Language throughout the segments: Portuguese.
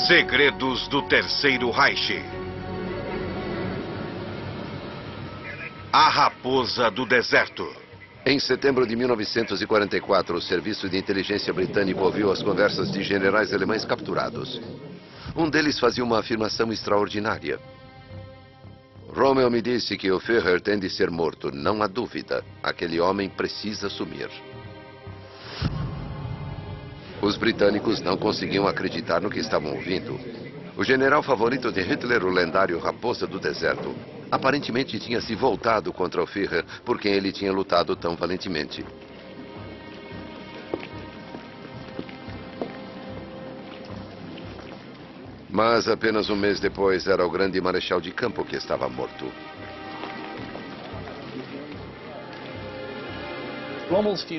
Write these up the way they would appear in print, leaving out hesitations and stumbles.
Segredos do Terceiro Reich. A Raposa do Deserto. Em setembro de 1944, o Serviço de Inteligência Britânico ouviu as conversas de generais alemães capturados. Um deles fazia uma afirmação extraordinária. Rommel me disse que o Führer tem de ser morto, não há dúvida. Aquele homem precisa sumir. Os britânicos não conseguiam acreditar no que estavam ouvindo. O general favorito de Hitler, o lendário Raposa do Deserto, aparentemente tinha se voltado contra o Führer por quem ele tinha lutado tão valentemente. Mas apenas um mês depois era o grande marechal de campo que estava morto.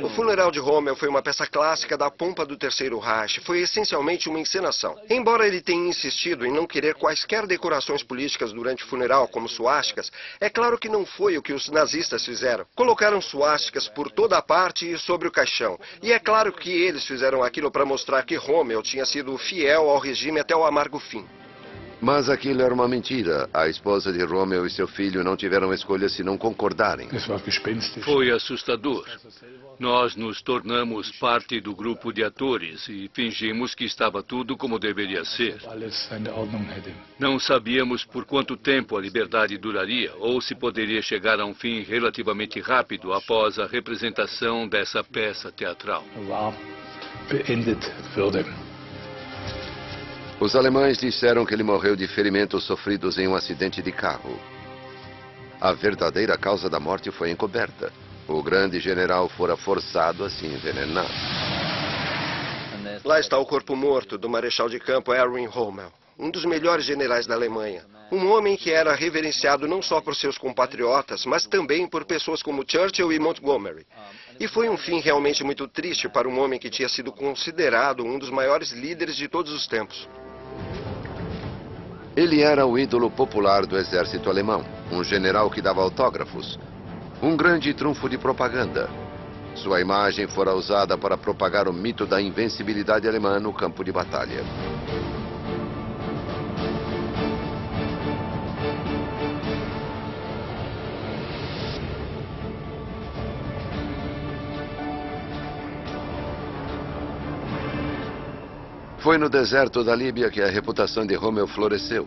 O funeral de Rommel foi uma peça clássica da pompa do Terceiro Reich. Foi essencialmente uma encenação. Embora ele tenha insistido em não querer quaisquer decorações políticas durante o funeral, como suásticas, é claro que não foi o que os nazistas fizeram. Colocaram suásticas por toda a parte e sobre o caixão. E é claro que eles fizeram aquilo para mostrar que Rommel tinha sido fiel ao regime até o amargo fim. Mas aquilo era uma mentira. A esposa de Rommel e seu filho não tiveram escolha senão concordarem. Foi assustador. Nós nos tornamos parte do grupo de atores e fingimos que estava tudo como deveria ser. Não sabíamos por quanto tempo a liberdade duraria ou se poderia chegar a um fim relativamente rápido após a representação dessa peça teatral. Os alemães disseram que ele morreu de ferimentos sofridos em um acidente de carro. A verdadeira causa da morte foi encoberta. O grande general fora forçado a se envenenar. Lá está o corpo morto do marechal de campo Erwin Rommel, um dos melhores generais da Alemanha. Um homem que era reverenciado não só por seus compatriotas, mas também por pessoas como Churchill e Montgomery. E foi um fim realmente muito triste para um homem que tinha sido considerado um dos maiores líderes de todos os tempos. Ele era o ídolo popular do exército alemão, um general que dava autógrafos, um grande trunfo de propaganda. Sua imagem fora usada para propagar o mito da invencibilidade alemã no campo de batalha. Foi no deserto da Líbia que a reputação de Rommel floresceu.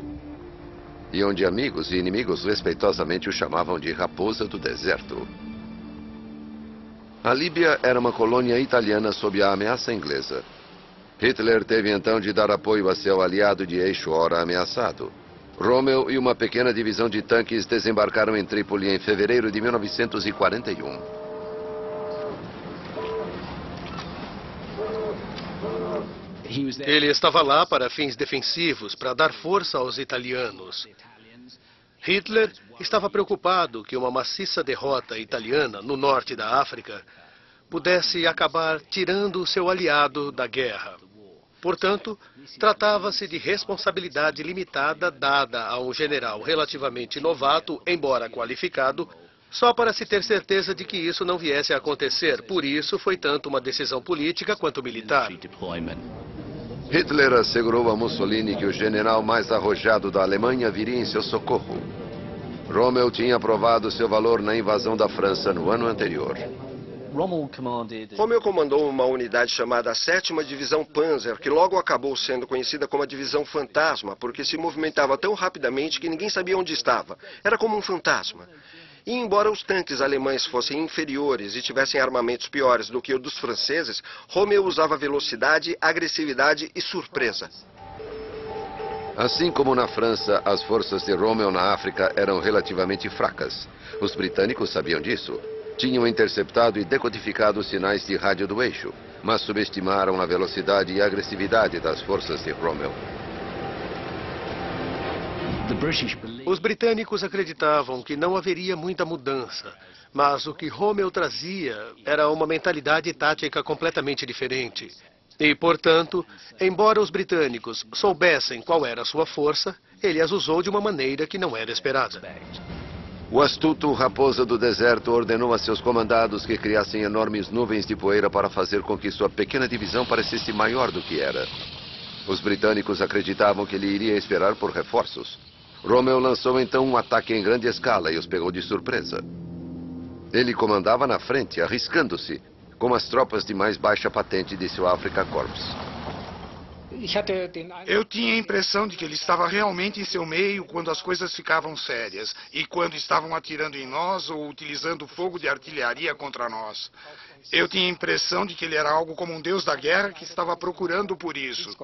E onde amigos e inimigos respeitosamente o chamavam de Raposa do Deserto. A Líbia era uma colônia italiana sob a ameaça inglesa. Hitler teve então de dar apoio a seu aliado de eixo ora ameaçado. Rommel e uma pequena divisão de tanques desembarcaram em Trípoli em fevereiro de 1941. Ele estava lá para fins defensivos, para dar força aos italianos. Hitler estava preocupado que uma maciça derrota italiana no norte da África pudesse acabar tirando o seu aliado da guerra. Portanto, tratava-se de responsabilidade limitada dada a um general relativamente novato, embora qualificado, só para se ter certeza de que isso não viesse a acontecer. Por isso, foi tanto uma decisão política quanto militar. Hitler assegurou a Mussolini que o general mais arrojado da Alemanha viria em seu socorro. Rommel tinha provado seu valor na invasão da França no ano anterior. Rommel comandou uma unidade chamada a 7ª Divisão Panzer, que logo acabou sendo conhecida como a Divisão Fantasma, porque se movimentava tão rapidamente que ninguém sabia onde estava. Era como um fantasma. E embora os tanques alemães fossem inferiores e tivessem armamentos piores do que o dos franceses, Rommel usava velocidade, agressividade e surpresa. Assim como na França, as forças de Rommel na África eram relativamente fracas. Os britânicos sabiam disso. Tinham interceptado e decodificado os sinais de rádio do eixo, mas subestimaram a velocidade e agressividade das forças de Rommel. Os britânicos acreditavam que não haveria muita mudança, mas o que Rommel trazia era uma mentalidade tática completamente diferente. E, portanto, embora os britânicos soubessem qual era a sua força, ele as usou de uma maneira que não era esperada. O astuto Raposa do Deserto ordenou a seus comandados que criassem enormes nuvens de poeira para fazer com que sua pequena divisão parecesse maior do que era. Os britânicos acreditavam que ele iria esperar por reforços. Rommel lançou então um ataque em grande escala e os pegou de surpresa. Ele comandava na frente, arriscando-se, com as tropas de mais baixa patente de seu Afrika Korps. Eu tinha a impressão de que ele estava realmente em seu meio quando as coisas ficavam sérias e quando estavam atirando em nós ou utilizando fogo de artilharia contra nós. Eu tinha a impressão de que ele era algo como um deus da guerra que estava procurando por isso.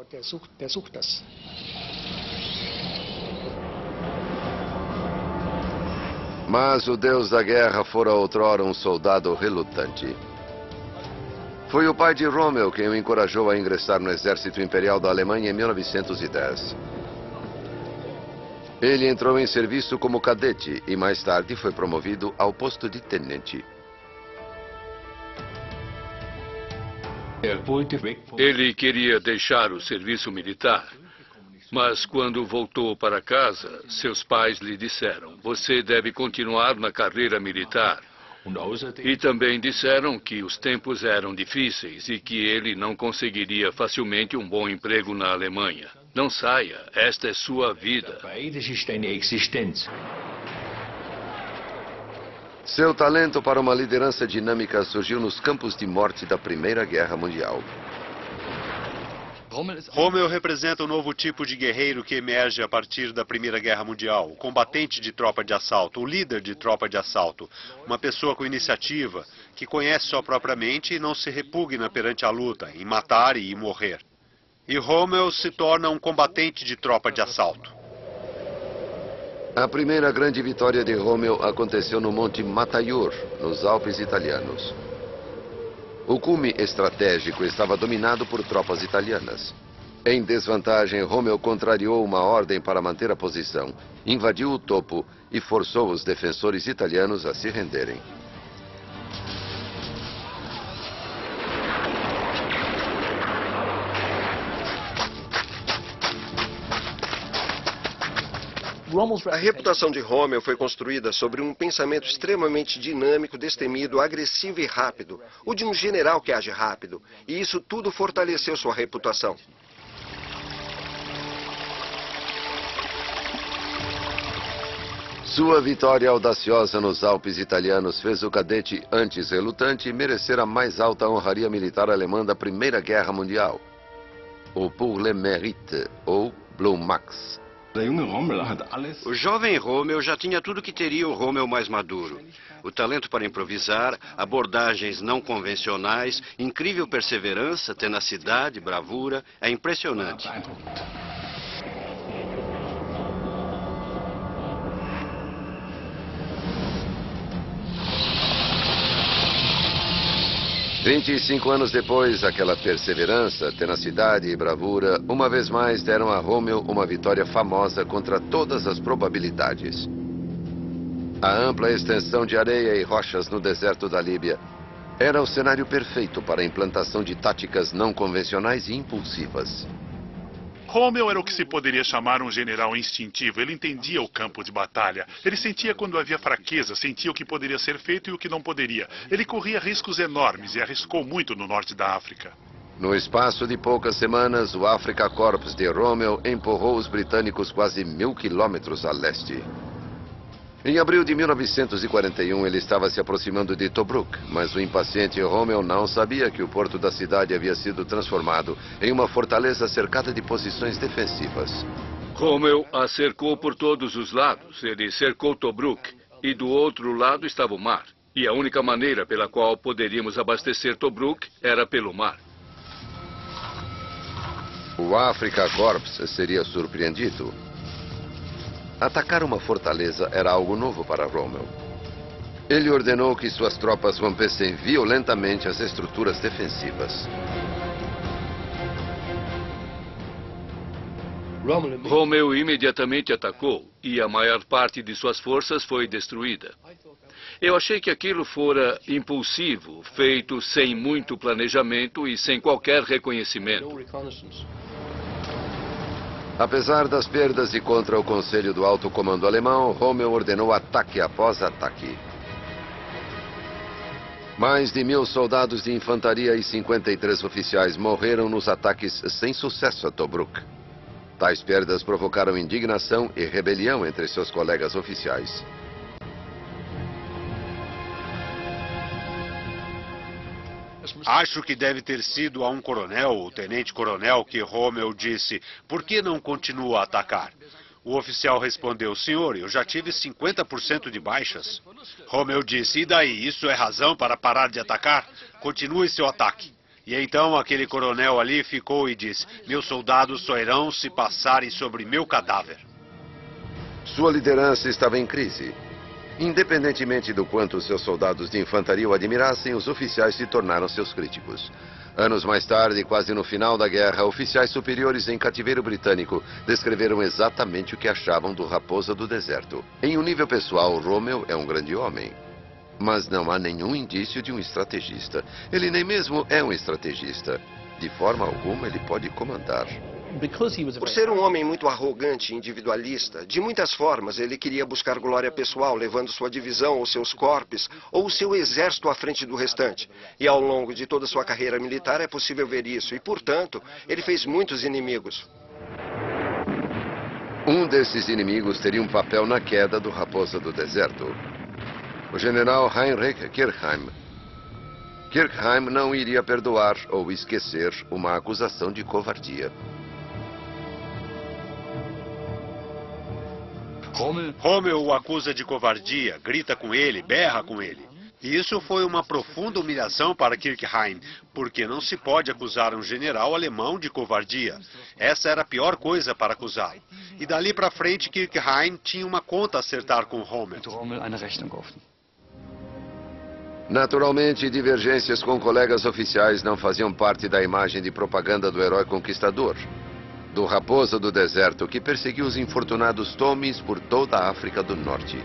Mas o deus da guerra fora outrora um soldado relutante. Foi o pai de Rommel quem o encorajou a ingressar no exército imperial da Alemanha em 1910. Ele entrou em serviço como cadete e mais tarde foi promovido ao posto de tenente. Ele queria deixar o serviço militar, mas quando voltou para casa, seus pais lhe disseram: "Você deve continuar na carreira militar." E também disseram que os tempos eram difíceis e que ele não conseguiria facilmente um bom emprego na Alemanha. Não saia, esta é sua vida. Seu talento para uma liderança dinâmica surgiu nos campos de morte da Primeira Guerra Mundial. Rommel representa um novo tipo de guerreiro que emerge a partir da Primeira Guerra Mundial. O combatente de tropa de assalto, o líder de tropa de assalto. Uma pessoa com iniciativa, que conhece sua própria mente e não se repugna perante a luta, em matar e em morrer. E Rommel se torna um combatente de tropa de assalto. A primeira grande vitória de Rommel aconteceu no Monte Mataiur, nos Alpes italianos. O cume estratégico estava dominado por tropas italianas. Em desvantagem, Rommel contrariou uma ordem para manter a posição, invadiu o topo e forçou os defensores italianos a se renderem. A reputação de Rommel foi construída sobre um pensamento extremamente dinâmico, destemido, agressivo e rápido. O de um general que age rápido. E isso tudo fortaleceu sua reputação. Sua vitória audaciosa nos Alpes italianos fez o cadete antes relutante merecer a mais alta honraria militar alemã da Primeira Guerra Mundial. O Pour le Mérite, ou Blue Max. O jovem Rommel já tinha tudo que teria o Rommel mais maduro. O talento para improvisar, abordagens não convencionais, incrível perseverança, tenacidade, bravura. É impressionante. "25 anos depois, aquela perseverança, tenacidade e bravura, uma vez mais deram a Rommel uma vitória famosa contra todas as probabilidades. A ampla extensão de areia e rochas no deserto da Líbia era o cenário perfeito para a implantação de táticas não convencionais e impulsivas. Rommel era o que se poderia chamar um general instintivo. Ele entendia o campo de batalha. Ele sentia quando havia fraqueza, sentia o que poderia ser feito e o que não poderia. Ele corria riscos enormes e arriscou muito no norte da África. No espaço de poucas semanas, o Afrika Korps de Rommel empurrou os britânicos quase 1000 quilômetros a leste. Em abril de 1941, ele estava se aproximando de Tobruk, mas o impaciente Rommel não sabia que o porto da cidade havia sido transformado em uma fortaleza cercada de posições defensivas. Rommel a cercou por todos os lados. Ele cercou Tobruk e do outro lado estava o mar. E a única maneira pela qual poderíamos abastecer Tobruk era pelo mar. O Afrika Korps seria surpreendido. Atacar uma fortaleza era algo novo para Rommel. Ele ordenou que suas tropas rompessem violentamente as estruturas defensivas. Rommel imediatamente atacou e a maior parte de suas forças foi destruída. Eu achei que aquilo fora impulsivo, feito sem muito planejamento e sem qualquer reconhecimento. Apesar das perdas e contra o conselho do alto comando alemão, Rommel ordenou ataque após ataque. Mais de 1000 soldados de infantaria e 53 oficiais morreram nos ataques sem sucesso a Tobruk. Tais perdas provocaram indignação e rebelião entre seus colegas oficiais. Acho que deve ter sido a um coronel, o tenente-coronel, que Rommel disse: "Por que não continua a atacar?" O oficial respondeu: "Senhor, eu já tive 50% de baixas." Rommel disse: "E daí? Isso é razão para parar de atacar? Continue seu ataque." E então aquele coronel ali ficou e disse: "Meus soldados só irão se passarem sobre meu cadáver." Sua liderança estava em crise. Independentemente do quanto seus soldados de infantaria o admirassem, os oficiais se tornaram seus críticos. Anos mais tarde, quase no final da guerra, oficiais superiores em cativeiro britânico descreveram exatamente o que achavam do Raposa do Deserto. Em um nível pessoal, Rommel é um grande homem. Mas não há nenhum indício de um estrategista. Ele nem mesmo é um estrategista. De forma alguma, ele pode comandar. Por ser um homem muito arrogante e individualista, de muitas formas ele queria buscar glória pessoal, levando sua divisão ou seus corpos ou o seu exército à frente do restante. E ao longo de toda sua carreira militar é possível ver isso, e portanto, ele fez muitos inimigos. Um desses inimigos teria um papel na queda do Raposa do Deserto. O general Heinrich Kirchheim. Kirchheim não iria perdoar ou esquecer uma acusação de covardia. Rommel o acusa de covardia, grita com ele, berra com ele. E isso foi uma profunda humilhação para Kirchheim, porque não se pode acusar um general alemão de covardia. Essa era a pior coisa para acusá-lo. E dali para frente, Kirchheim tinha uma conta a acertar com Rommel. Naturalmente, divergências com colegas oficiais não faziam parte da imagem de propaganda do herói conquistador. Do Raposa do Deserto, que perseguiu os infortunados Tomis por toda a África do Norte.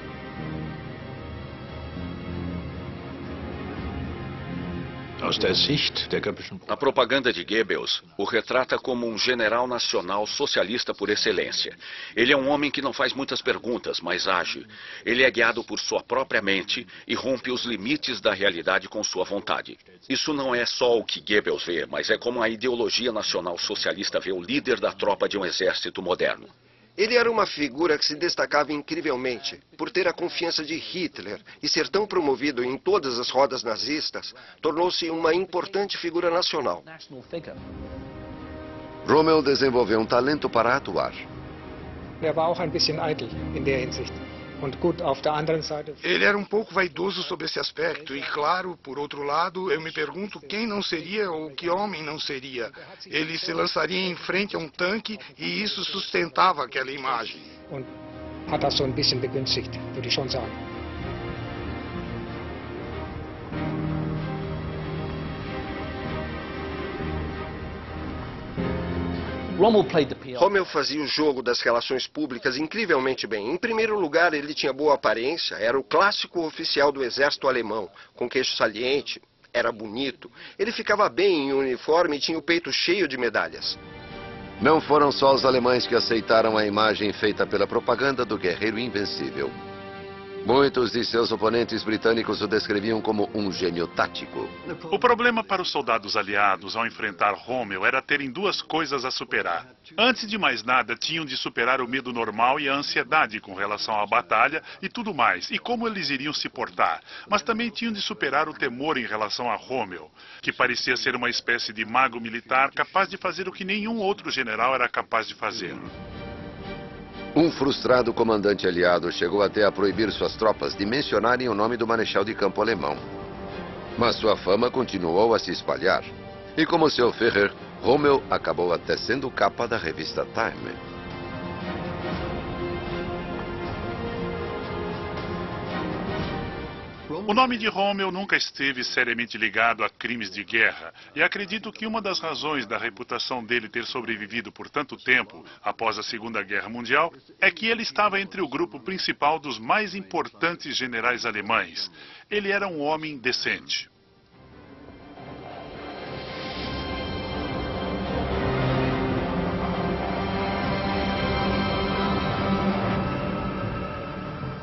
A propaganda de Goebbels o retrata como um general nacional socialista por excelência. Ele é um homem que não faz muitas perguntas, mas age. Ele é guiado por sua própria mente e rompe os limites da realidade com sua vontade. Isso não é só o que Goebbels vê, mas é como a ideologia nacional socialista vê o líder da tropa de um exército moderno. Ele era uma figura que se destacava incrivelmente por ter a confiança de Hitler e ser tão promovido em todas as rodas nazistas, tornou-se uma importante figura nacional. Rommel desenvolveu um talento para atuar. Ele era um pouco vaidoso sob esse aspecto e, claro, por outro lado, eu me pergunto quem não seria ou que homem não seria. Ele se lançaria em frente a um tanque e isso sustentava aquela imagem. Rommel fazia o jogo das relações públicas incrivelmente bem. Em primeiro lugar, ele tinha boa aparência, era o clássico oficial do exército alemão, com queixo saliente, era bonito. Ele ficava bem em uniforme e tinha o peito cheio de medalhas. Não foram só os alemães que aceitaram a imagem feita pela propaganda do guerreiro invencível. Muitos de seus oponentes britânicos o descreviam como um gênio tático. O problema para os soldados aliados ao enfrentar Rommel era terem duas coisas a superar. Antes de mais nada, tinham de superar o medo normal e a ansiedade com relação à batalha e tudo mais, e como eles iriam se portar. Mas também tinham de superar o temor em relação a Rommel, que parecia ser uma espécie de mago militar capaz de fazer o que nenhum outro general era capaz de fazer. Um frustrado comandante aliado chegou até a proibir suas tropas de mencionarem o nome do marechal de campo alemão. Mas sua fama continuou a se espalhar. E como seu Führer, Rommel acabou até sendo capa da revista Time. O nome de Rommel nunca esteve seriamente ligado a crimes de guerra, e acredito que uma das razões da reputação dele ter sobrevivido por tanto tempo após a Segunda Guerra Mundial é que ele estava entre o grupo principal dos mais importantes generais alemães. Ele era um homem decente.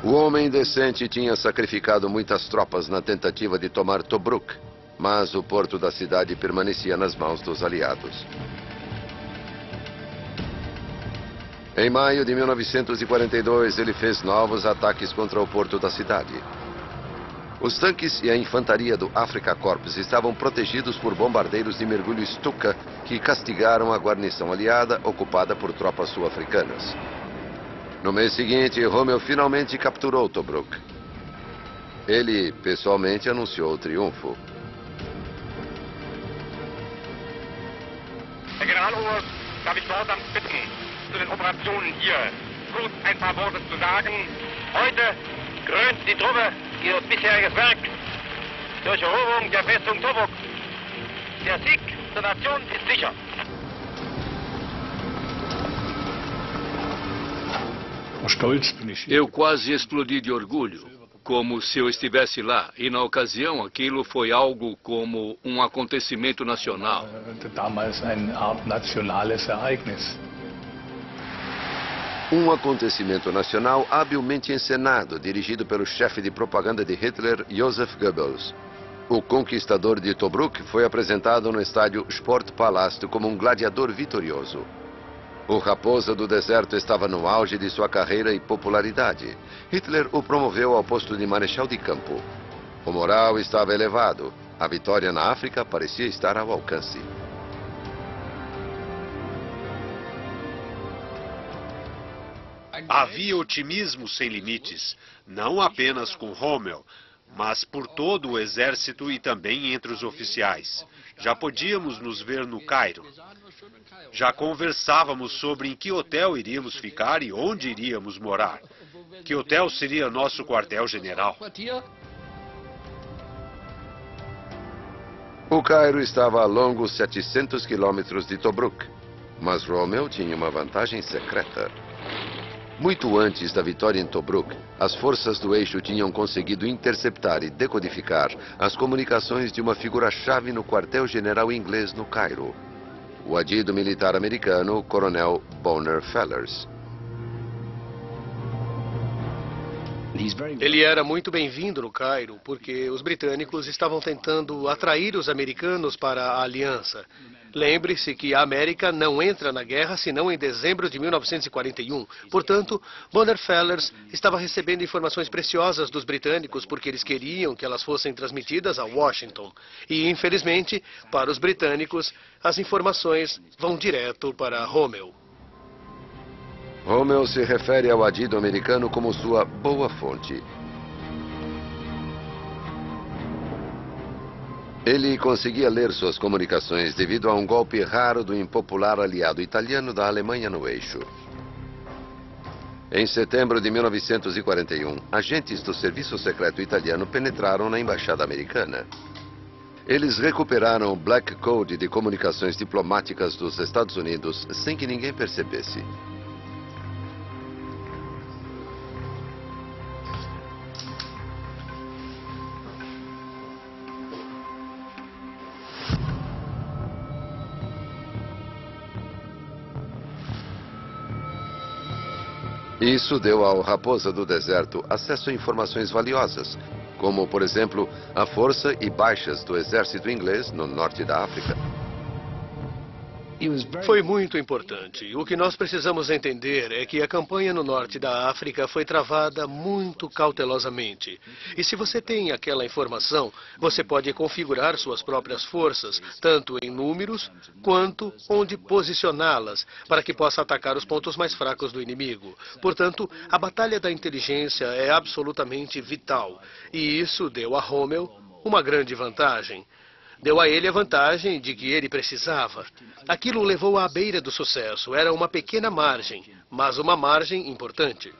O homem decente tinha sacrificado muitas tropas na tentativa de tomar Tobruk, mas o porto da cidade permanecia nas mãos dos aliados. Em maio de 1942, ele fez novos ataques contra o porto da cidade. Os tanques e a infantaria do Afrika Korps estavam protegidos por bombardeiros de mergulho Stuka que castigaram a guarnição aliada ocupada por tropas sul-africanas. No mês seguinte, Rommel finalmente capturou Tobruk. Ele, pessoalmente, anunciou o triunfo. Herr Generaloberst, darf ich langsam bitten, zu den Operationen hier kurz ein paar Worte zu sagen. Heute krönt die Truppe ihr bisheriges Werk durch Eroberung der Festung Tobruk. Der Sieg der Nation ist sicher. Eu quase explodi de orgulho, como se eu estivesse lá. E na ocasião, aquilo foi algo como um acontecimento nacional. Um acontecimento nacional habilmente encenado, dirigido pelo chefe de propaganda de Hitler, Joseph Goebbels. O conquistador de Tobruk foi apresentado no estádio Sportpalast como um gladiador vitorioso. O Raposa do Deserto estava no auge de sua carreira e popularidade. Hitler o promoveu ao posto de marechal de campo. O moral estava elevado. A vitória na África parecia estar ao alcance. Havia otimismo sem limites, não apenas com Rommel, mas por todo o exército e também entre os oficiais. Já podíamos nos ver no Cairo. Já conversávamos sobre em que hotel iríamos ficar e onde iríamos morar. Que hotel seria nosso quartel-general. O Cairo estava a longos 700 quilômetros de Tobruk, mas Rommel tinha uma vantagem secreta. Muito antes da vitória em Tobruk, as forças do eixo tinham conseguido interceptar e decodificar as comunicações de uma figura-chave no quartel-general inglês no Cairo. O adido militar americano, Coronel Bonner Fellers. Ele era muito bem-vindo no Cairo, porque os britânicos estavam tentando atrair os americanos para a aliança. Lembre-se que a América não entra na guerra senão em dezembro de 1941. Portanto, Bonner Fellers estava recebendo informações preciosas dos britânicos porque eles queriam que elas fossem transmitidas a Washington. E, infelizmente, para os britânicos, as informações vão direto para Rommel. Rommel se refere ao adido americano como sua boa fonte. Ele conseguia ler suas comunicações devido a um golpe raro do impopular aliado italiano da Alemanha no eixo. Em setembro de 1941, agentes do serviço secreto italiano penetraram na embaixada americana. Eles recuperaram o Black Code de comunicações diplomáticas dos Estados Unidos sem que ninguém percebesse. Isso deu ao Raposa do Deserto acesso a informações valiosas, como, por exemplo, a força e baixas do exército inglês no norte da África. Foi muito importante. O que nós precisamos entender é que a campanha no norte da África foi travada muito cautelosamente. E se você tem aquela informação, você pode configurar suas próprias forças, tanto em números quanto onde posicioná-las, para que possa atacar os pontos mais fracos do inimigo. Portanto, a batalha da inteligência é absolutamente vital. E isso deu a Rommel uma grande vantagem. Deu a ele a vantagem de que ele precisava. Aquilo o levou à beira do sucesso. Era uma pequena margem, mas uma margem importante.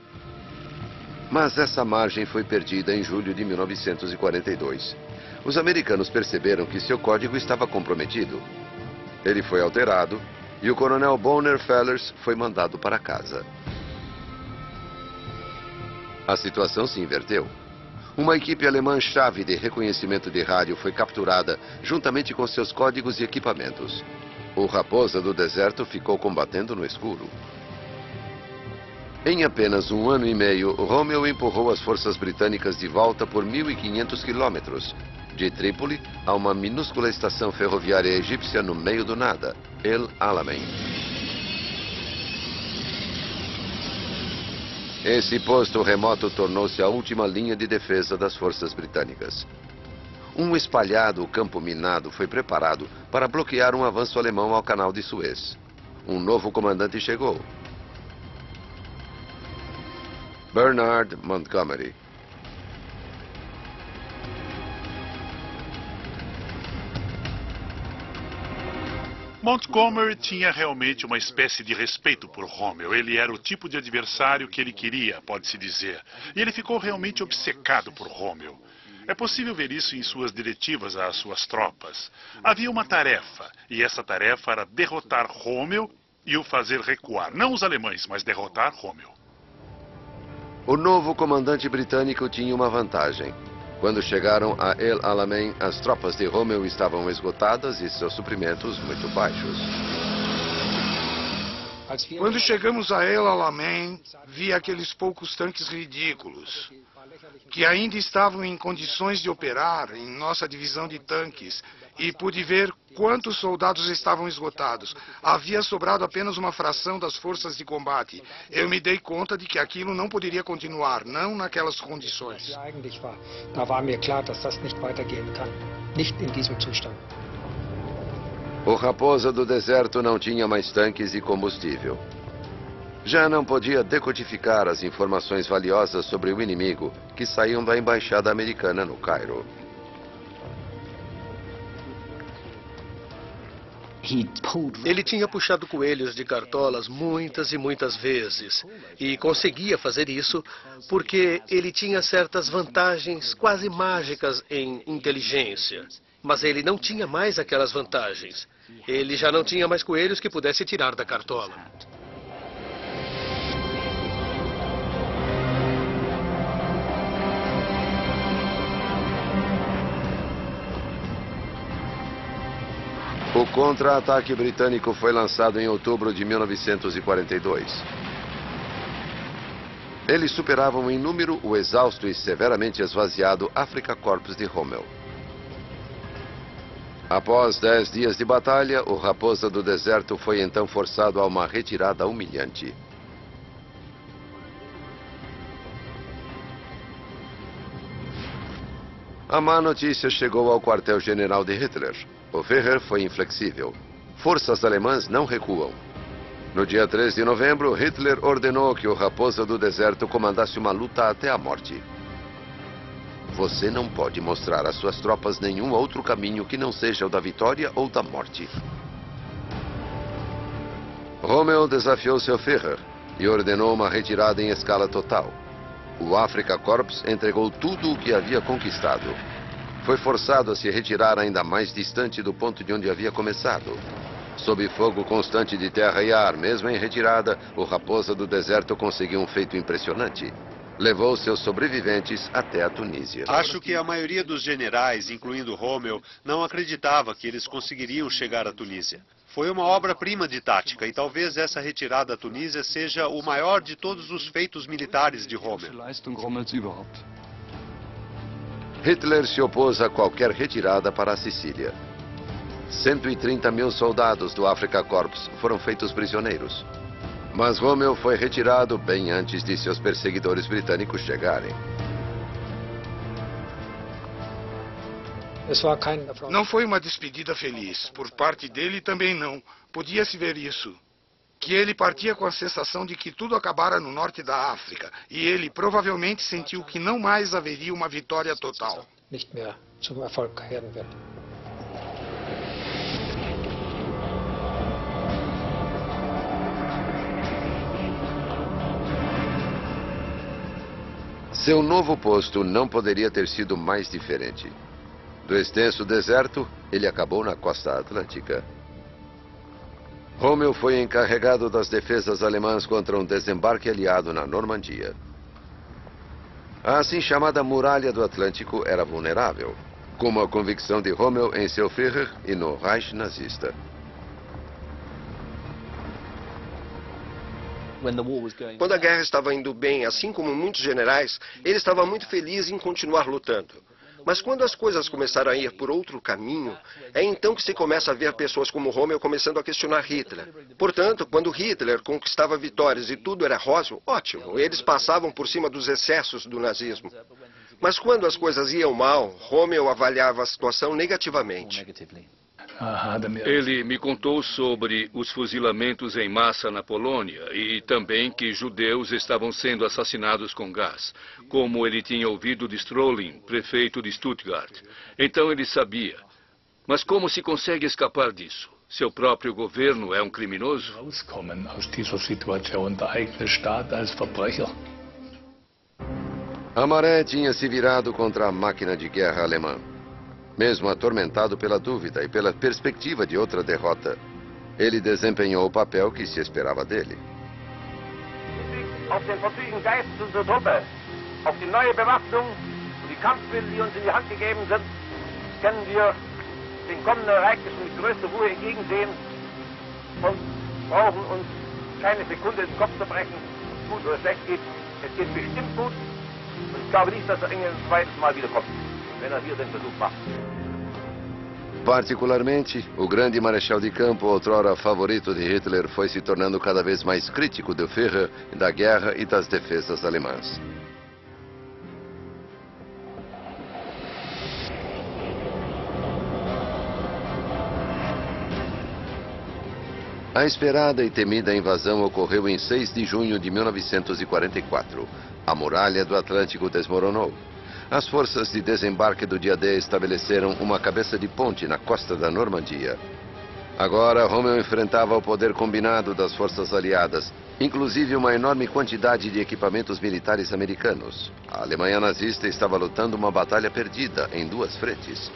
Mas essa margem foi perdida em julho de 1942. Os americanos perceberam que seu código estava comprometido. Ele foi alterado e o coronel Bonner Fellers foi mandado para casa. A situação se inverteu. Uma equipe alemã-chave de reconhecimento de rádio foi capturada, juntamente com seus códigos e equipamentos. O Raposa do Deserto ficou combatendo no escuro. Em apenas um ano e meio, Rommel empurrou as forças britânicas de volta por 1.500 quilômetros, de Trípoli a uma minúscula estação ferroviária egípcia no meio do nada, El Alamein. Esse posto remoto tornou-se a última linha de defesa das forças britânicas. Um espalhado campo minado foi preparado para bloquear um avanço alemão ao canal de Suez. Um novo comandante chegou. Bernard Montgomery. Montgomery tinha realmente uma espécie de respeito por Rommel. Ele era o tipo de adversário que ele queria, pode-se dizer. E ele ficou realmente obcecado por Rommel. É possível ver isso em suas diretivas às suas tropas. Havia uma tarefa, e essa tarefa era derrotar Rommel e o fazer recuar. Não os alemães, mas derrotar Rommel. O novo comandante britânico tinha uma vantagem. Quando chegaram a El Alamein, as tropas de Rommel estavam esgotadas e seus suprimentos muito baixos. Quando chegamos a El Alamein, vi aqueles poucos tanques ridículos, que ainda estavam em condições de operar em nossa divisão de tanques, e pude ver quantos soldados estavam esgotados. Havia sobrado apenas uma fração das forças de combate. Eu me dei conta de que aquilo não poderia continuar, não naquelas condições. O Raposa do Deserto não tinha mais tanques e combustível. Já não podia decodificar as informações valiosas sobre o inimigo que saíam da embaixada americana no Cairo. Ele tinha puxado coelhos de cartolas muitas e muitas vezes. E conseguia fazer isso porque ele tinha certas vantagens quase mágicas em inteligência. Mas ele não tinha mais aquelas vantagens. Ele já não tinha mais coelhos que pudesse tirar da cartola. O contra-ataque britânico foi lançado em outubro de 1942. Eles superavam em número o exausto e severamente esvaziado Afrika Korps de Rommel. Após 10 dias de batalha, o Raposa do Deserto foi então forçado a uma retirada humilhante. A má notícia chegou ao quartel-general de Hitler. O Führer foi inflexível. Forças alemãs não recuam. No dia 3 de novembro, Hitler ordenou que o Raposa do Deserto comandasse uma luta até a morte. Você não pode mostrar às suas tropas nenhum outro caminho que não seja o da vitória ou da morte. Rommel desafiou seu Führer e ordenou uma retirada em escala total. O Afrika Korps entregou tudo o que havia conquistado. Foi forçado a se retirar ainda mais distante do ponto de onde havia começado. Sob fogo constante de terra e ar, mesmo em retirada, o Raposa do Deserto conseguiu um feito impressionante. Levou seus sobreviventes até a Tunísia. Acho que a maioria dos generais, incluindo Rommel, não acreditava que eles conseguiriam chegar à Tunísia. Foi uma obra-prima de tática e talvez essa retirada à Tunísia seja o maior de todos os feitos militares de Rommel. Hitler se opôs a qualquer retirada para a Sicília. 130 mil soldados do Afrika Korps foram feitos prisioneiros. Mas Rommel foi retirado bem antes de seus perseguidores britânicos chegarem. Não foi uma despedida feliz. Por parte dele também não. Podia-se ver isso. Que ele partia com a sensação de que tudo acabara no norte da África. E ele provavelmente sentiu que não mais haveria uma vitória total. Seu novo posto não poderia ter sido mais diferente. Do extenso deserto, ele acabou na costa atlântica. Rommel foi encarregado das defesas alemãs contra um desembarque aliado na Normandia. A assim chamada Muralha do Atlântico era vulnerável, como a convicção de Rommel em seu Führer e no Reich nazista. Quando a guerra estava indo bem, assim como muitos generais, ele estava muito feliz em continuar lutando. Mas quando as coisas começaram a ir por outro caminho, é então que se começa a ver pessoas como Rommel começando a questionar Hitler. Portanto, quando Hitler conquistava vitórias e tudo era rosa, ótimo, eles passavam por cima dos excessos do nazismo. Mas quando as coisas iam mal, Rommel avaliava a situação negativamente. Ele me contou sobre os fuzilamentos em massa na Polônia e também que judeus estavam sendo assassinados com gás, como ele tinha ouvido de Strolin, prefeito de Stuttgart. Então ele sabia. Mas como se consegue escapar disso? Seu próprio governo é um criminoso? A maré tinha se virado contra a máquina de guerra alemã. Mesmo atormentado pela dúvida e pela perspectiva de outra derrota, ele desempenhou o papel que se esperava dele. Auf den vorzüglichen Geist unserer Truppe, auf die neue Bewaffnung und die Kampfmittel, die uns in die Hand gegeben sind, können wir den kommenden Ereignissen mit größter Ruhe entgegensehen und brauchen uns keine Sekunde den Kopf zu brechen, gut oder schlecht geht. Es geht bestimmt gut und ich glaube nicht, dass Engel ein zweites Mal wiederkommt, wenn hier den Versuch macht. Particularmente, o grande marechal de campo, outrora favorito de Hitler, foi se tornando cada vez mais crítico do Führer, da guerra e das defesas alemãs. A esperada e temida invasão ocorreu em 6 de junho de 1944. A muralha do Atlântico desmoronou. As forças de desembarque do dia D estabeleceram uma cabeça de ponte na costa da Normandia. Agora, Rommel enfrentava o poder combinado das forças aliadas, inclusive uma enorme quantidade de equipamentos militares americanos. A Alemanha nazista estava lutando uma batalha perdida em 2 frentes.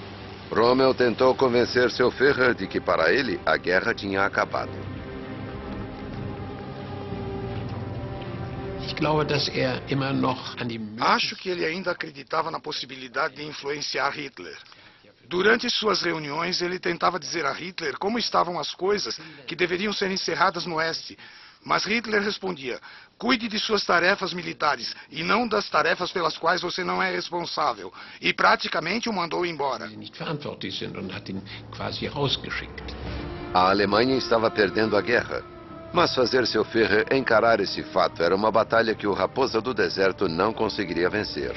Rommel tentou convencer seu Führer de que, para ele, a guerra tinha acabado. Acho que ele ainda acreditava na possibilidade de influenciar Hitler. Durante suas reuniões, ele tentava dizer a Hitler como estavam as coisas que deveriam ser encerradas no Oeste. Mas Hitler respondia: cuide de suas tarefas militares e não das tarefas pelas quais você não é responsável. E praticamente o mandou embora. A Alemanha estava perdendo a guerra. Mas fazer seu Führer encarar esse fato era uma batalha que o Raposa do Deserto não conseguiria vencer.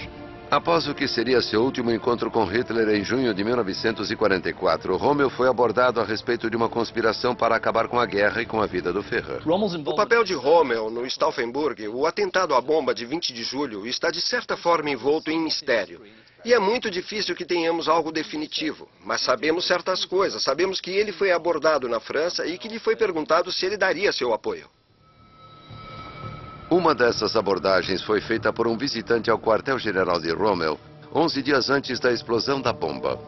Após o que seria seu último encontro com Hitler em junho de 1944, Rommel foi abordado a respeito de uma conspiração para acabar com a guerra e com a vida do Führer. O papel de Rommel no Stauffenberg, o atentado à bomba de 20 de julho, está de certa forma envolto em mistério. E é muito difícil que tenhamos algo definitivo, mas sabemos certas coisas. Sabemos que ele foi abordado na França e que lhe foi perguntado se ele daria seu apoio. Uma dessas abordagens foi feita por um visitante ao quartel-general de Rommel, 11 dias antes da explosão da bomba.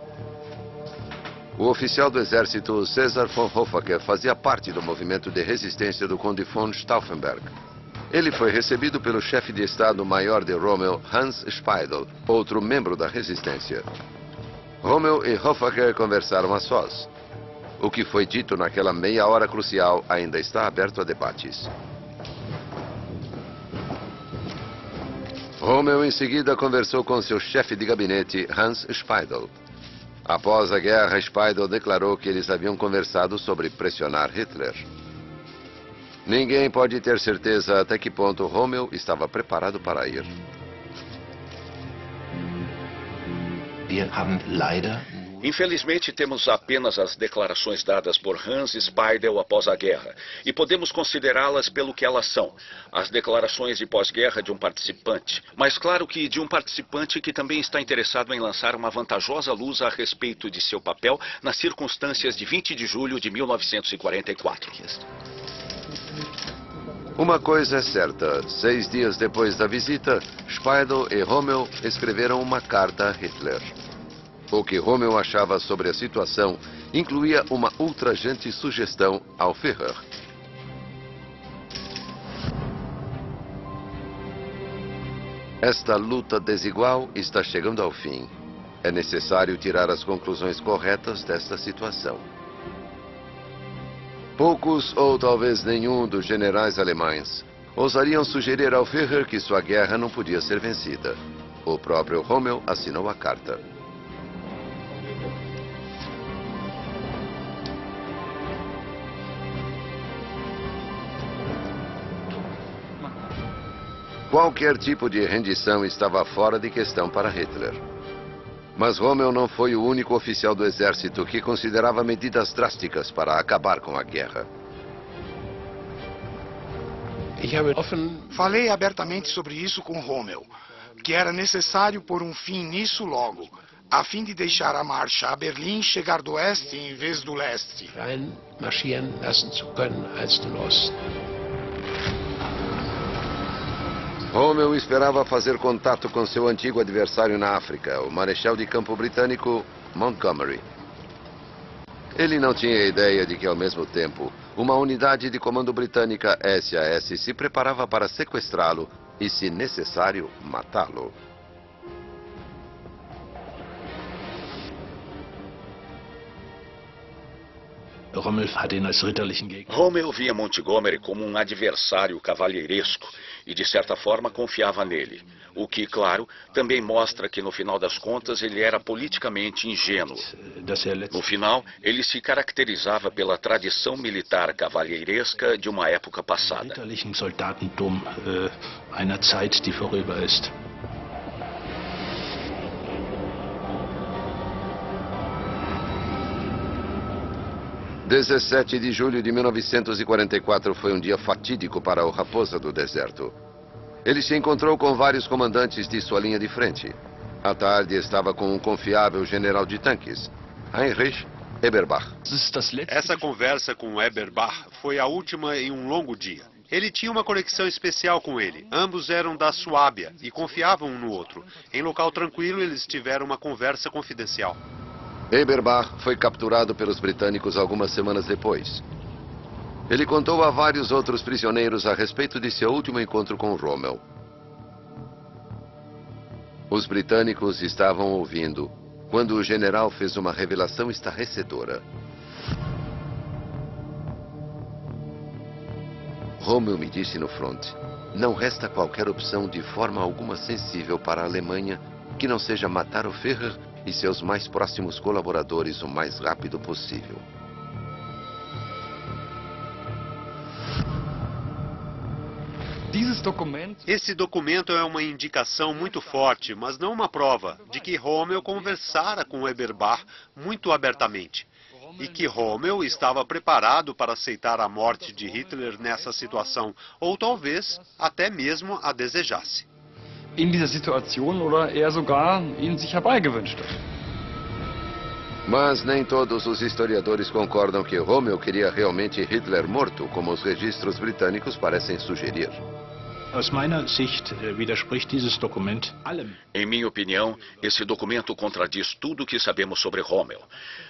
O oficial do exército César von Hoffacker fazia parte do movimento de resistência do conde von Stauffenberg. Ele foi recebido pelo chefe de Estado-Maior de Rommel, Hans Speidel, outro membro da resistência. Rommel e Hoffacker conversaram a sós. O que foi dito naquela meia hora crucial ainda está aberto a debates. Rommel em seguida conversou com seu chefe de gabinete, Hans Speidel. Após a guerra, Speidel declarou que eles haviam conversado sobre pressionar Hitler. Ninguém pode ter certeza até que ponto Rommel estava preparado para ir. Infelizmente, temos apenas as declarações dadas por Hans Speidel após a guerra, e podemos considerá-las pelo que elas são, as declarações de pós-guerra de um participante. Mas claro que de um participante que também está interessado em lançar uma vantajosa luz a respeito de seu papel nas circunstâncias de 20 de julho de 1944. Uma coisa é certa, 6 dias depois da visita, Speidel e Rommel escreveram uma carta a Hitler. O que Rommel achava sobre a situação incluía uma ultrajante sugestão ao Führer. Esta luta desigual está chegando ao fim. É necessário tirar as conclusões corretas desta situação. Poucos ou talvez nenhum dos generais alemães Ousariam sugerir ao Führer que sua guerra não podia ser vencida. O próprio Rommel assinou a carta. Qualquer tipo de rendição estava fora de questão para Hitler. Mas Rommel não foi o único oficial do exército que considerava medidas drásticas para acabar com a guerra. Falei abertamente sobre isso com Rommel, que era necessário pôr um fim nisso logo, a fim de deixar a marcha a Berlim chegar do oeste em vez do leste. Rommel esperava fazer contato com seu antigo adversário na África, o marechal de campo britânico Montgomery. Ele não tinha ideia de que, ao mesmo tempo, uma unidade de comando britânica SAS se preparava para sequestrá-lo e, se necessário, matá-lo. Rommel via Montgomery como um adversário cavalheiresco e, de certa forma, confiava nele. O que, claro, também mostra que, no final das contas, ele era politicamente ingênuo. No final, ele se caracterizava pela tradição militar cavalheiresca de uma época passada. – 17 de julho de 1944 foi um dia fatídico para o Raposa do Deserto. Ele se encontrou com vários comandantes de sua linha de frente. À tarde estava com um confiável general de tanques, Heinrich Eberbach. Essa conversa com Eberbach foi a última em um longo dia. Ele tinha uma conexão especial com ele. Ambos eram da Suábia e confiavam um no outro. Em local tranquilo, eles tiveram uma conversa confidencial. Eberbach foi capturado pelos britânicos algumas semanas depois. Ele contou a vários outros prisioneiros a respeito de seu último encontro com Rommel. Os britânicos estavam ouvindo quando o general fez uma revelação estarrecedora. Rommel me disse no fronte: não resta qualquer opção de forma alguma sensível para a Alemanha que não seja matar o Führer e seus mais próximos colaboradores o mais rápido possível. Esse documento é uma indicação muito forte, mas não uma prova, de que Rommel conversara com Eberbach muito abertamente. E que Rommel estava preparado para aceitar a morte de Hitler nessa situação, ou talvez até mesmo a desejasse. In dieser Situation oder er sogar ihn sich herbeigewünscht hat. Mas nem todos os historiadores concordam que Rommel queria realmente Hitler morto, como os registros britânicos parecem sugerir. Aus meiner Sicht widerspricht dieses Dokument allem. Em minha opinião, esse documento contradiz tudo o que sabemos sobre Rommel.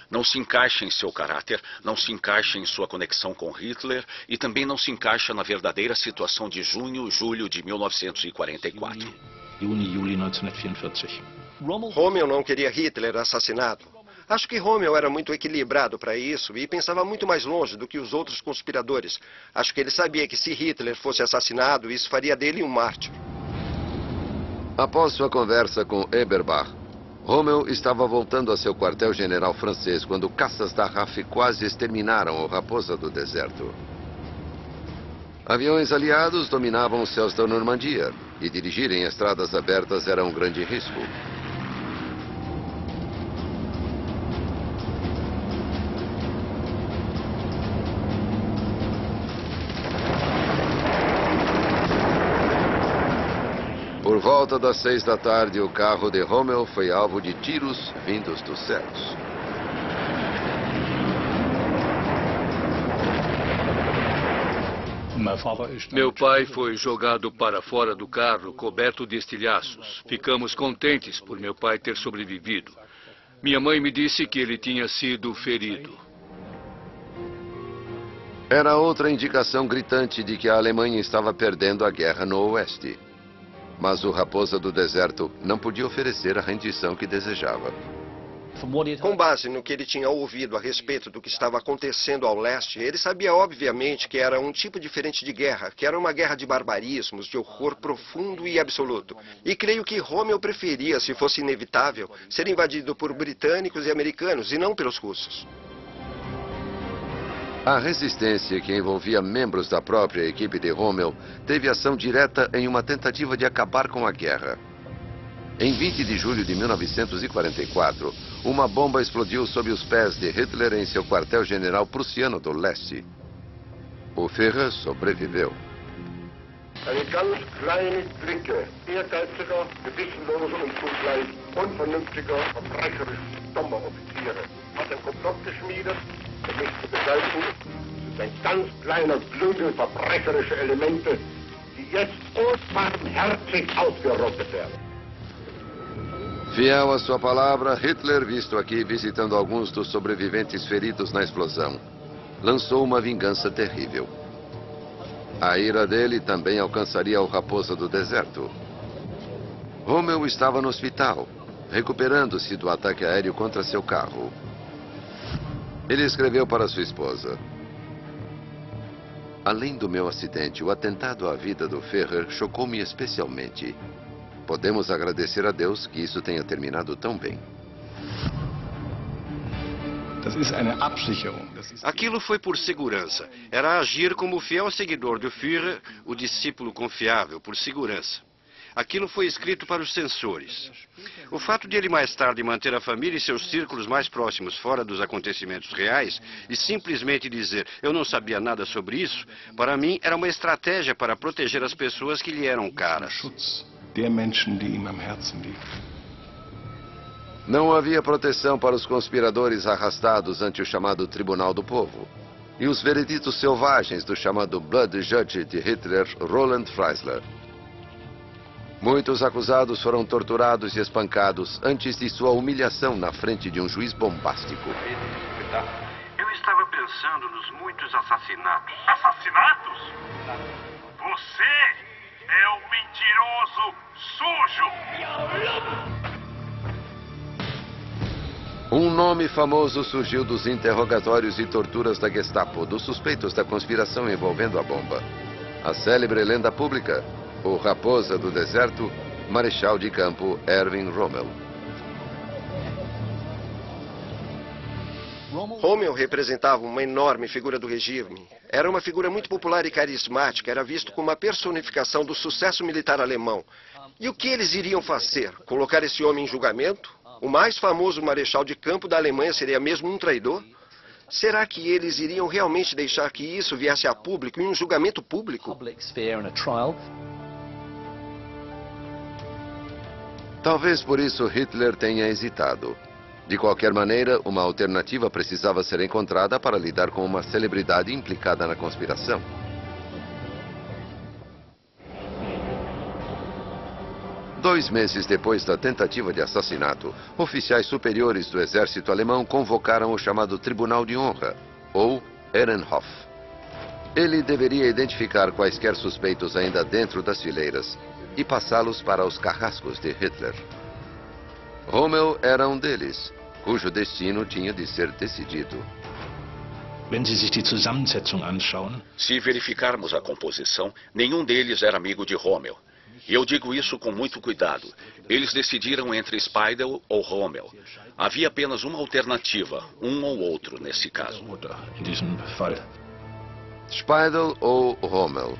Não se encaixa em seu caráter, não se encaixa em sua conexão com Hitler e também não se encaixa na verdadeira situação de junho e julho de 1944. Juni, Juli 1944. Rommel não queria Hitler assassinado. Acho que Rommel era muito equilibrado para isso e pensava muito mais longe do que os outros conspiradores. Acho que ele sabia que se Hitler fosse assassinado, isso faria dele um mártir. Após sua conversa com Eberbach, Rommel estava voltando a seu quartel-general francês quando caças da RAF quase exterminaram o Raposa do Deserto. Aviões aliados dominavam os céus da Normandia e dirigir em estradas abertas era um grande risco. Por volta das 6 da tarde, o carro de Rommel foi alvo de tiros vindos dos céus. Meu pai foi jogado para fora do carro, coberto de estilhaços. Ficamos contentes por meu pai ter sobrevivido. Minha mãe me disse que ele tinha sido ferido. Era outra indicação gritante de que a Alemanha estava perdendo a guerra no oeste. Mas o Raposa do Deserto não podia oferecer a rendição que desejava. Com base no que ele tinha ouvido a respeito do que estava acontecendo ao leste, ele sabia obviamente que era um tipo diferente de guerra, que era uma guerra de barbarismos, de horror profundo e absoluto. E creio que Rommel preferia, se fosse inevitável, ser invadido por britânicos e americanos e não pelos russos. A resistência, que envolvia membros da própria equipe de Rommel, teve ação direta em uma tentativa de acabar com a guerra. Em 20 de julho de 1944, uma bomba explodiu sob os pés de Hitler em seu quartel-general prussiano do leste. O Führer sobreviveu. Eine ganz kleine Clique ehrgeiziger, gewissenloser und zugleich unvernünftiger, verbrecherisch dummer Offiziere hat ein Komplott geschmiedet, um mich zu beseitigen. Es ist ein ganz kleiner Klüngel verbrecherischer Elemente, die jetzt unbarmherzig ausgerottet werden. Fiel à sua palavra, Hitler, visto aqui visitando alguns dos sobreviventes feridos na explosão, lançou uma vingança terrível. A ira dele também alcançaria o Raposa do Deserto. Rommel estava no hospital, recuperando-se do ataque aéreo contra seu carro. Ele escreveu para sua esposa: além do meu acidente, o atentado à vida do Führer chocou-me especialmente. Podemos agradecer a Deus que isso tenha terminado tão bem. Aquilo foi por segurança. Era agir como o fiel seguidor do Führer, o discípulo confiável, por segurança. Aquilo foi escrito para os censores. O fato de ele mais tarde manter a família e seus círculos mais próximos fora dos acontecimentos reais e simplesmente dizer eu não sabia nada sobre isso, para mim era uma estratégia para proteger as pessoas que lhe eram caras. Não havia proteção para os conspiradores arrastados ante o chamado Tribunal do Povo. E os vereditos selvagens do chamado Blood Judge de Hitler, Roland Freisler. Muitos acusados foram torturados e espancados antes de sua humilhação na frente de um juiz bombástico. Eu estava pensando nos muitos assassinatos. Assassinatos? Você é um mentiroso sujo! Um nome famoso surgiu dos interrogatórios e torturas da Gestapo, dos suspeitos da conspiração envolvendo a bomba. A célebre lenda pública, o Raposa do Deserto, Marechal de Campo Erwin Rommel. Rommel representava uma enorme figura do regime. Era uma figura muito popular e carismática, era visto como uma personificação do sucesso militar alemão. E o que eles iriam fazer? Colocar esse homem em julgamento? O mais famoso marechal de campo da Alemanha seria mesmo um traidor? Será que eles iriam realmente deixar que isso viesse a público, em um julgamento público? Talvez por isso Hitler tenha hesitado. De qualquer maneira, uma alternativa precisava ser encontrada para lidar com uma celebridade implicada na conspiração. Dois meses depois da tentativa de assassinato, oficiais superiores do exército alemão convocaram o chamado Tribunal de Honra, ou Ehrenhof. Ele deveria identificar quaisquer suspeitos ainda dentro das fileiras e passá-los para os carrascos de Hitler. Rommel era um deles, cujo destino tinha de ser decidido. Se verificarmos a composição, nenhum deles era amigo de Rommel. E eu digo isso com muito cuidado. Eles decidiram entre Speidel ou Rommel. Havia apenas uma alternativa, um ou outro nesse caso. Speidel ou Rommel.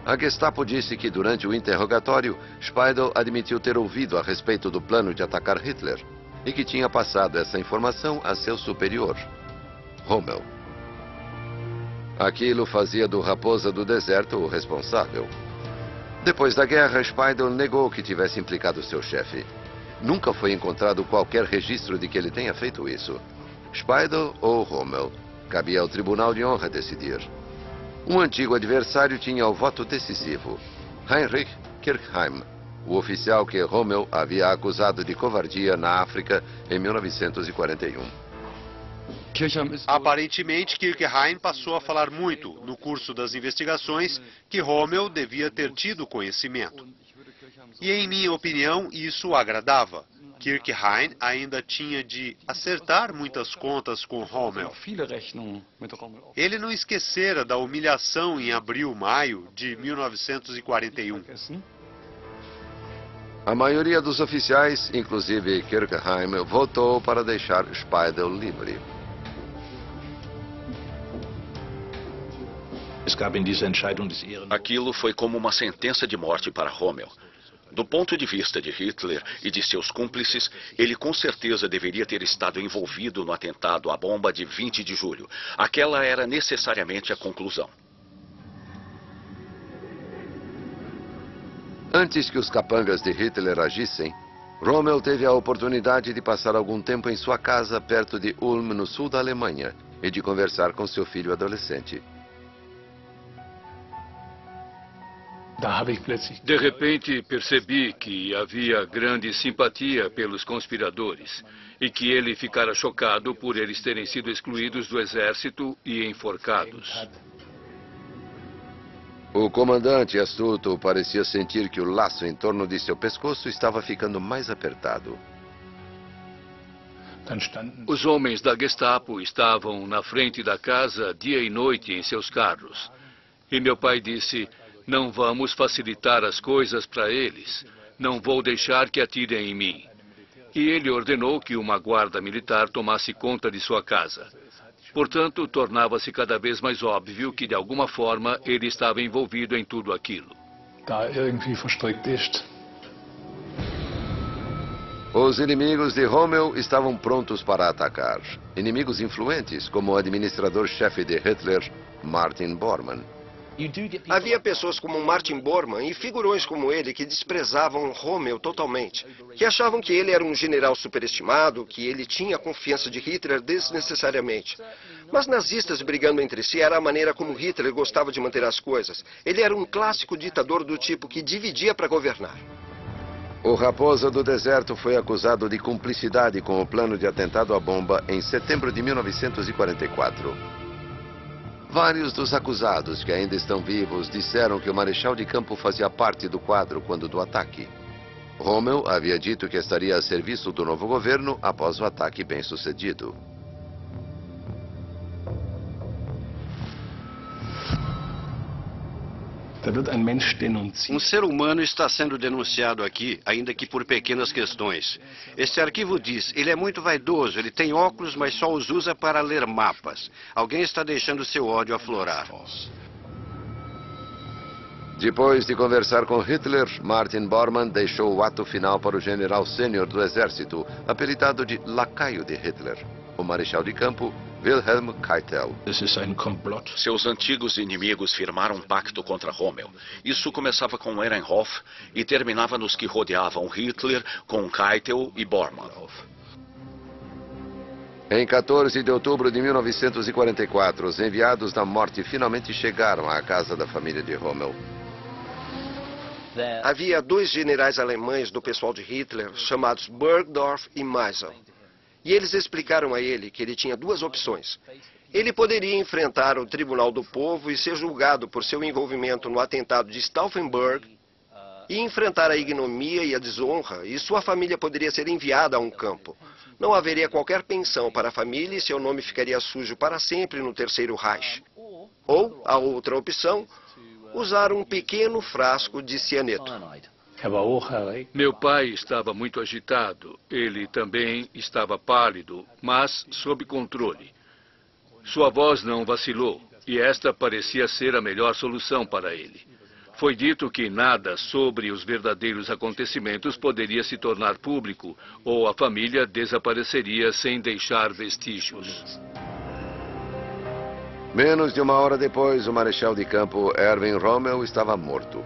A Gestapo disse que durante o interrogatório, Speidel admitiu ter ouvido a respeito do plano de atacar Hitler e que tinha passado essa informação a seu superior, Rommel. Aquilo fazia do Raposa do Deserto o responsável. Depois da guerra, Speidel negou que tivesse implicado seu chefe. Nunca foi encontrado qualquer registro de que ele tenha feito isso. Speidel ou Rommel? Cabia ao Tribunal de Honra decidir. Um antigo adversário tinha o voto decisivo. Heinrich Kirchheim, o oficial que Rommel havia acusado de covardia na África em 1941. Aparentemente, Kirchheim passou a falar muito, no curso das investigações, que Rommel devia ter tido conhecimento. E, em minha opinião, isso o agradava. Kirchheim ainda tinha de acertar muitas contas com Rommel. Ele não esquecera da humilhação em abril-maio de 1941. A maioria dos oficiais, inclusive Kirchheim, votou para deixar Speidel livre. Aquilo foi como uma sentença de morte para Rommel. Do ponto de vista de Hitler e de seus cúmplices, ele com certeza deveria ter estado envolvido no atentado à bomba de 20 de julho. Aquela era necessariamente a conclusão. Antes que os capangas de Hitler agissem, Rommel teve a oportunidade de passar algum tempo em sua casa perto de Ulm, no sul da Alemanha, e de conversar com seu filho adolescente. De repente, percebi que havia grande simpatia pelos conspiradores e que ele ficara chocado por eles terem sido excluídos do exército e enforcados. O comandante astuto parecia sentir que o laço em torno de seu pescoço estava ficando mais apertado. Os homens da Gestapo estavam na frente da casa dia e noite em seus carros. E meu pai disse: "Não vamos facilitar as coisas para eles. Não vou deixar que atirem em mim." E ele ordenou que uma guarda militar tomasse conta de sua casa. Portanto, tornava-se cada vez mais óbvio que, de alguma forma, ele estava envolvido em tudo aquilo. Os inimigos de Rommel estavam prontos para atacar. Inimigos influentes, como o administrador-chefe de Hitler, Martin Bormann. Havia pessoas como Martin Bormann e figurões como ele que desprezavam Rommel totalmente, que achavam que ele era um general superestimado, que ele tinha a confiança de Hitler desnecessariamente. Mas nazistas brigando entre si era a maneira como Hitler gostava de manter as coisas. Ele era um clássico ditador do tipo que dividia para governar. O Raposa do Deserto foi acusado de cumplicidade com o plano de atentado à bomba em setembro de 1944. Vários dos acusados que ainda estão vivos disseram que o Marechal de Campo fazia parte do quadro quando do ataque. Rommel havia dito que estaria a serviço do novo governo após o ataque bem-sucedido. Um ser humano está sendo denunciado aqui, ainda que por pequenas questões. Este arquivo diz: ele é muito vaidoso, ele tem óculos, mas só os usa para ler mapas. Alguém está deixando seu ódio aflorar. Depois de conversar com Hitler, Martin Bormann deixou o ato final para o general sênior do exército, apelidado de lacaio de Hitler, o Marechal de Campo, Wilhelm Keitel. Seus antigos inimigos firmaram um pacto contra Rommel. Isso começava com Ehrenhoff e terminava nos que rodeavam Hitler, com Keitel e Bormann. Em 14 de outubro de 1944, os enviados da morte finalmente chegaram à casa da família de Rommel. Havia dois generais alemães do pessoal de Hitler, chamados Bergdorf e Meisel. E eles explicaram a ele que ele tinha duas opções. Ele poderia enfrentar o Tribunal do Povo e ser julgado por seu envolvimento no atentado de Stauffenberg e enfrentar a ignomia e a desonra, e sua família poderia ser enviada a um campo. Não haveria qualquer pensão para a família e seu nome ficaria sujo para sempre no Terceiro Reich. Ou, a outra opção, usar um pequeno frasco de cianeto. Meu pai estava muito agitado. Ele também estava pálido, mas sob controle. Sua voz não vacilou, e esta parecia ser a melhor solução para ele. Foi dito que nada sobre os verdadeiros acontecimentos poderia se tornar público, ou a família desapareceria sem deixar vestígios. Menos de uma hora depois, o Marechal de Campo Erwin Rommel estava morto.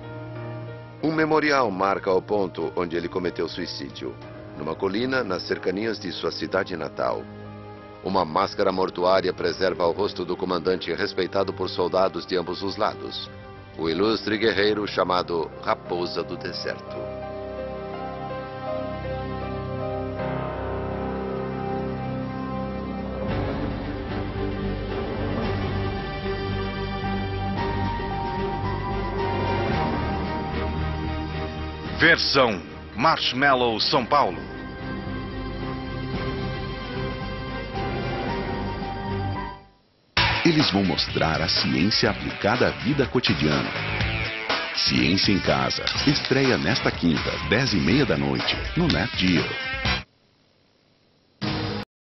Um memorial marca o ponto onde ele cometeu suicídio, numa colina nas cercanias de sua cidade natal. Uma máscara mortuária preserva o rosto do comandante respeitado por soldados de ambos os lados, o ilustre guerreiro chamado Raposa do Deserto. Versão Marshmallow São Paulo. Eles vão mostrar a ciência aplicada à vida cotidiana. Ciência em Casa. Estreia nesta quinta, 10h30 da noite, no Nat Geo.